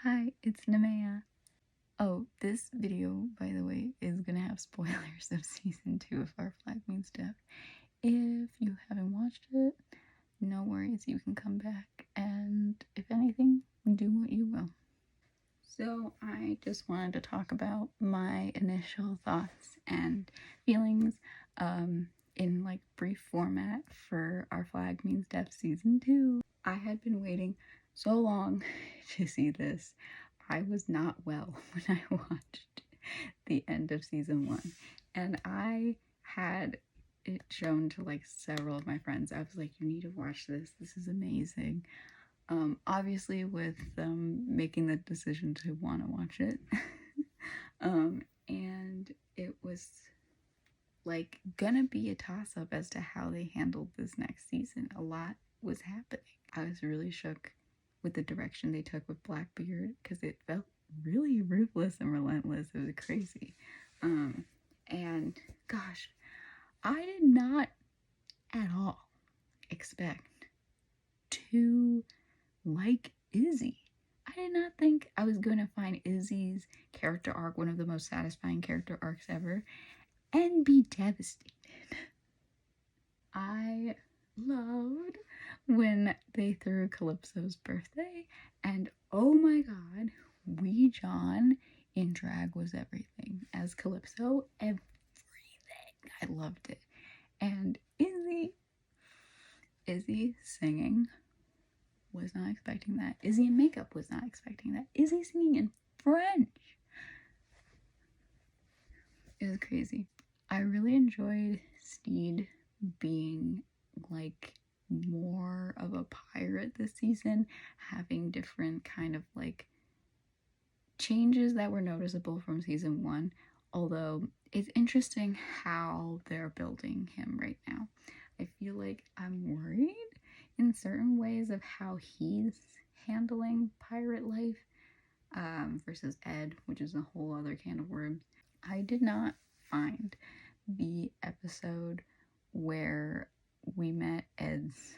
Hi, it's Nemea. Oh, this video, by the way, is gonna have spoilers of season 2 of Our Flag Means Death. If you haven't watched it, no worries, you can come back, and if anything, do what you will. So I just wanted to talk about my initial thoughts and feelings in like brief format for Our Flag Means Death season 2. I had been waiting so long to see this. I was not well when I watched the end of season 1, and I had it shown to like several of my friends. I was like, you need to watch this. This is amazing. Obviously with making the decision to want to watch it. And it was like gonna be a toss-up as to how they handled this next season. A lot was happening. I was really shook with the direction they took with Blackbeard because it felt really ruthless and relentless. It was crazy. And gosh, I did not at all expect to like Izzy. I did not think I was going to find Izzy's character arc one of the most satisfying character arcs ever and be devastated. I loved when they threw Calypso's birthday, and oh my god, Wee John in drag was everything. As Calypso, everything. I loved it. And Izzy singing, was not expecting that. Izzy in makeup was not expecting that. Izzy singing in French. It was crazy. I really enjoyed Steed being like more of a pirate this season, having different kind of like changes that were noticeable from season 1, although it's interesting how they're building him right now. I feel like I'm worried in certain ways of how he's handling pirate life versus Ed, which is a whole other can of worms. I did not find the episode where we met Ed's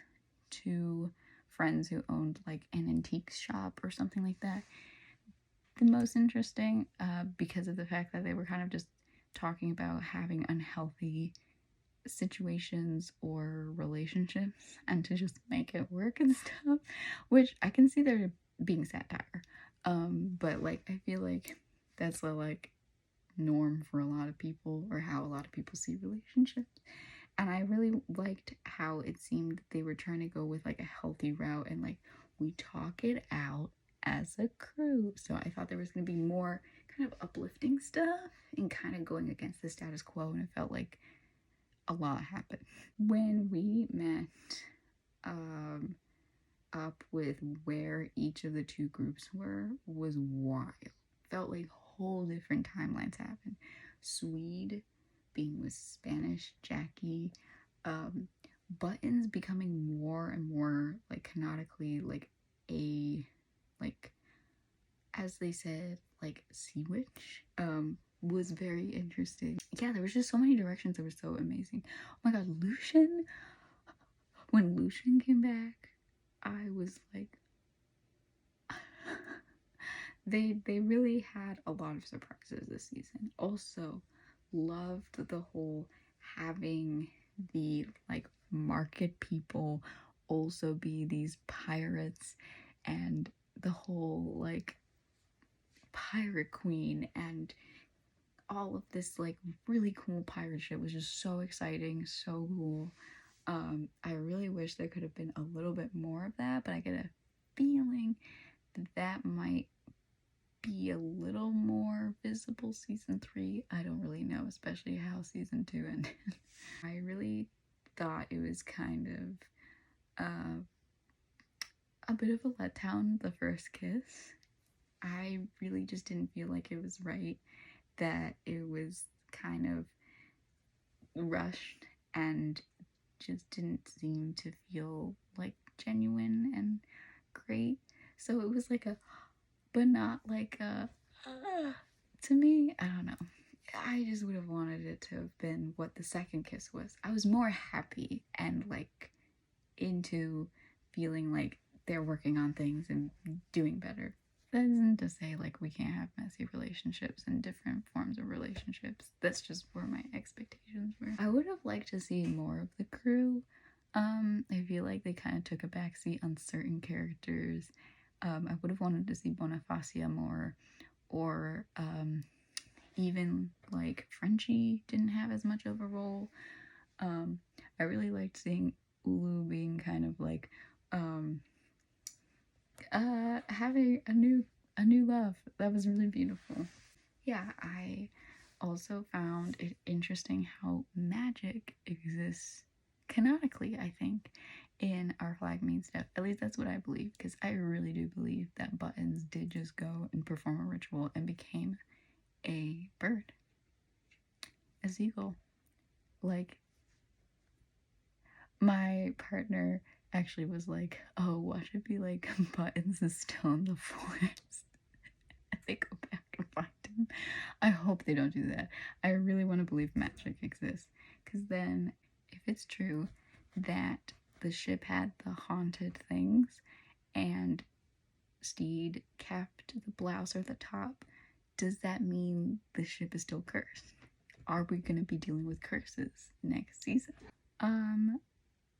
2 friends who owned like an antique shop or something like that the most interesting because of the fact that they were kind of just talking about having unhealthy situations or relationships and to just make it work and stuff, which I can see there being satire, but like I feel like that's the like norm for a lot of people or how a lot of people see relationships. And I really liked how it seemed they were trying to go with like a healthy route and like we talk it out as a crew. So I thought there was going to be more kind of uplifting stuff and kind of going against the status quo, and it felt like a lot happened. When we met up with where each of the 2 groups were was wild. Felt like whole different timelines happened. Swede being with Spanish Jackie, Buttons becoming more and more like canonically like a like as they said like sea witch, was very interesting. Yeah, there was just so many directions that were so amazing. Oh my god, Lucian, when Lucian came back, I was like they really had a lot of surprises this season. Also loved the whole having the like market people also be these pirates, and the whole like pirate queen and all of this like really cool pirate shit was just so exciting, so cool. I really wish there could have been a little bit more of that, but I get a feeling that might be a little more visible season 3. I don't really know, especially how season 2 ended. I really thought it was kind of a bit of a letdown, the first kiss. I really just didn't feel like it was right, that it was kind of rushed and just didn't seem to feel like genuine and great. So it was like a, but not like a, to me, I don't know. I just would have wanted it to have been what the second kiss was. I was more happy and like into feeling like they're working on things and doing better. that isn't to say like we can't have messy relationships and different forms of relationships. That's just where my expectations were. I would have liked to see more of the crew. I feel like they kind of took a backseat on certain characters. I would have wanted to see Bonifacia more, or even like Frenchie didn't have as much of a role. I really liked seeing Ulu being kind of like having a new love. That was really beautiful. Yeah, I also found it interesting how magic exists canonically, I think, in our flag means stuff. At least that's what I believe, because I really do believe that Buttons did just go and perform a ritual and became a bird, a seagull. Like, my partner actually was like, oh, watch it be like Buttons is still in the forest. And they go back and find him. I hope they don't do that. I really want to believe magic exists. Because then, if it's true that the ship had the haunted things and Steed kept the blouse or the top, does that mean the ship is still cursed? Are we going to be dealing with curses next season?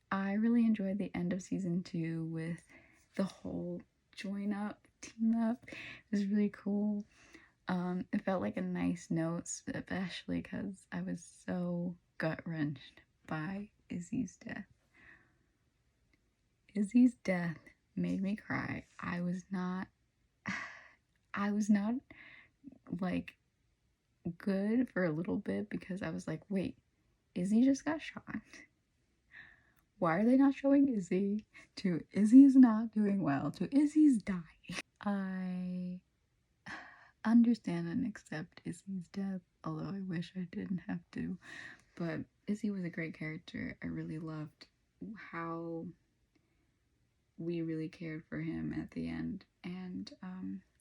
I really enjoyed the end of season 2 with the whole join up, team up. It was really cool. It felt like a nice note, especially because I was so gut-wrenched by Izzy's death. Izzy's death made me cry. I was not like good for a little bit, because I was like, wait, Izzy just got shot. Why are they not showing Izzy? To Izzy's not doing well, to Izzy's dying. I understand and accept Izzy's death, although I wish I didn't have to. But Izzy was a great character. I really loved how we really cared for him at the end. And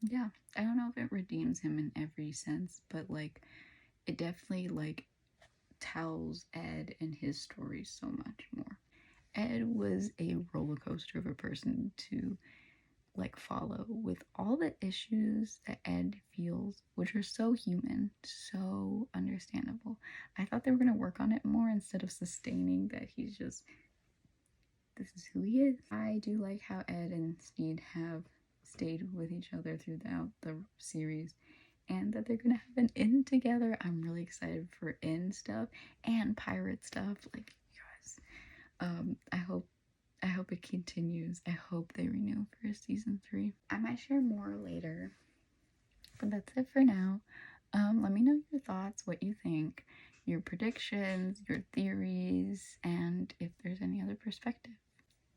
yeah, I don't know if it redeems him in every sense, but like it definitely like tells Ed and his story so much more. Ed was a roller coaster of a person to like follow, with all the issues that Ed feels, which are so human, so understandable. I thought they were going to work on it more instead of sustaining that he's just, this is who he is. I do like how Ed and Steed have stayed with each other throughout the series, and that they're gonna have an inn together. I'm really excited for inn stuff and pirate stuff. Like, guys, I hope it continues. I hope they renew for season 3. I might share more later, but that's it for now. Let me know your thoughts, what you think, your predictions, your theories, and if there's any other perspective.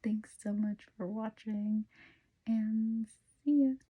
Thanks so much for watching, and see ya.